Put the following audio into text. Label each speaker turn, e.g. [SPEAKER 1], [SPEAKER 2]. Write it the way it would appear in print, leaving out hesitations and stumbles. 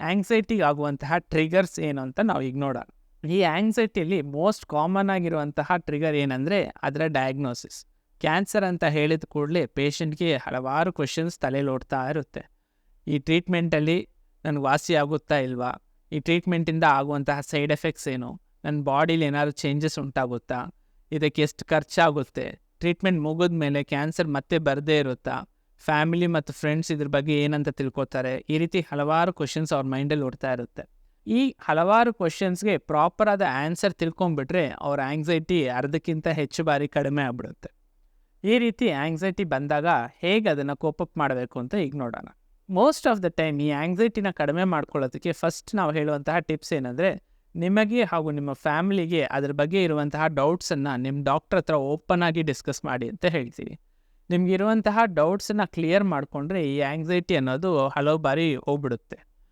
[SPEAKER 1] ಆಂಗ್ಸೈಟಿಗೆ ಆಗುವಂತಹ ಟ್ರಿಗರ್ಸ್ ಏನು ಅಂತ ನಾವು ಈಗ ನೋಡೋಣ. ಈ ಆಂಗ್ಸೈಟಿಯಲ್ಲಿ ಮೋಸ್ಟ್ ಕಾಮನ್ ಆಗಿರುವಂತಹ ಟ್ರಿಗರ್ ಏನಂದರೆ ಅದರ ಡಯಾಗ್ನೋಸಿಸ್. ಕ್ಯಾನ್ಸರ್ ಅಂತ ಹೇಳಿದ ಕೂಡಲೇ ಪೇಷಂಟ್ಗೆ ಹಲವಾರು ಕ್ವೆಶನ್ಸ್ ತಲೆಯಲ್ಲಿ ಓಡ್ತಾ ಇರುತ್ತೆ. ಈ ಟ್ರೀಟ್ಮೆಂಟಲ್ಲಿ ನನಗೆ ವಾಸಿ ಆಗುತ್ತಾ ಇಲ್ವಾ, ಈ ಟ್ರೀಟ್ಮೆಂಟಿಂದ ಆಗುವಂತಹ ಸೈಡ್ ಎಫೆಕ್ಟ್ಸ್ ಏನು, ನನ್ನ ಬಾಡಿಲಿ ಏನಾದ್ರು ಚೇಂಜಸ್ ಉಂಟಾಗುತ್ತಾ, ಇದಕ್ಕೆ ಎಷ್ಟು ಖರ್ಚಾಗುತ್ತೆ, ಟ್ರೀಟ್ಮೆಂಟ್ ಮುಗಿದ ಮೇಲೆ ಕ್ಯಾನ್ಸರ್ ಮತ್ತೆ ಬರದೇ ಇರುತ್ತಾ, ಫ್ಯಾಮಿಲಿ ಮತ್ತು ಫ್ರೆಂಡ್ಸ್ ಇದ್ರ ಬಗ್ಗೆ ಏನಂತ ತಿಳ್ಕೊತಾರೆ, ಈ ರೀತಿ ಹಲವಾರು ಕ್ವೆಶನ್ಸ್ ಅವ್ರ ಮೈಂಡಲ್ಲಿ ಓಡ್ತಾ ಇರುತ್ತೆ. ಈ ಹಲವಾರು ಕ್ವೆಶನ್ಸ್ಗೆ ಪ್ರಾಪರಾದ ಆನ್ಸರ್ ತಿಳ್ಕೊಂಬಿಟ್ರೆ ಅವ್ರ ಆಂಗ್ಸೈಟಿ ಅರ್ಧಕ್ಕಿಂತ ಹೆಚ್ಚು ಬಾರಿ ಕಡಿಮೆ ಆಗ್ಬಿಡುತ್ತೆ. ಈ ರೀತಿ ಆಂಗ್ಸೈಟಿ ಬಂದಾಗ ಹೇಗೆ ಅದನ್ನು ಕೋಪಪ್ ಮಾಡಬೇಕು ಅಂತ ಈಗ ನೋಡೋಣ. ಮೋಸ್ಟ್ ಆಫ್ ದ ಟೈಮ್ ಈ ಆಂಗ್ಸೈಟಿನ ಕಡಿಮೆ ಮಾಡ್ಕೊಳ್ಳೋದಕ್ಕೆ ಫಸ್ಟ್ ನಾವು ಹೇಳುವಂತಹ ಟಿಪ್ಸ್ ಏನಂದರೆ, ನಿಮಗೆ ಹಾಗೂ ನಿಮ್ಮ ಫ್ಯಾಮಿಲಿಗೆ ಅದ್ರ ಬಗ್ಗೆ ಇರುವಂತಹ ಡೌಟ್ಸನ್ನು ನಿಮ್ಮ ಡಾಕ್ಟ್ರ್ ಹತ್ರ ಓಪನ್ ಆಗಿ ಡಿಸ್ಕಸ್ ಮಾಡಿ ಅಂತ ಹೇಳ್ತೀವಿ. ನಿಮಗಿರುವಂತಹ ಡೌಟ್ಸನ್ನು ಕ್ಲಿಯರ್ ಮಾಡಿಕೊಂಡ್ರೆ ಈ ಆಂಗ್ಸೈಟಿ ಅನ್ನೋದು ಹಲವು ಬಾರಿ ಹೋಗ್ಬಿಡುತ್ತೆ.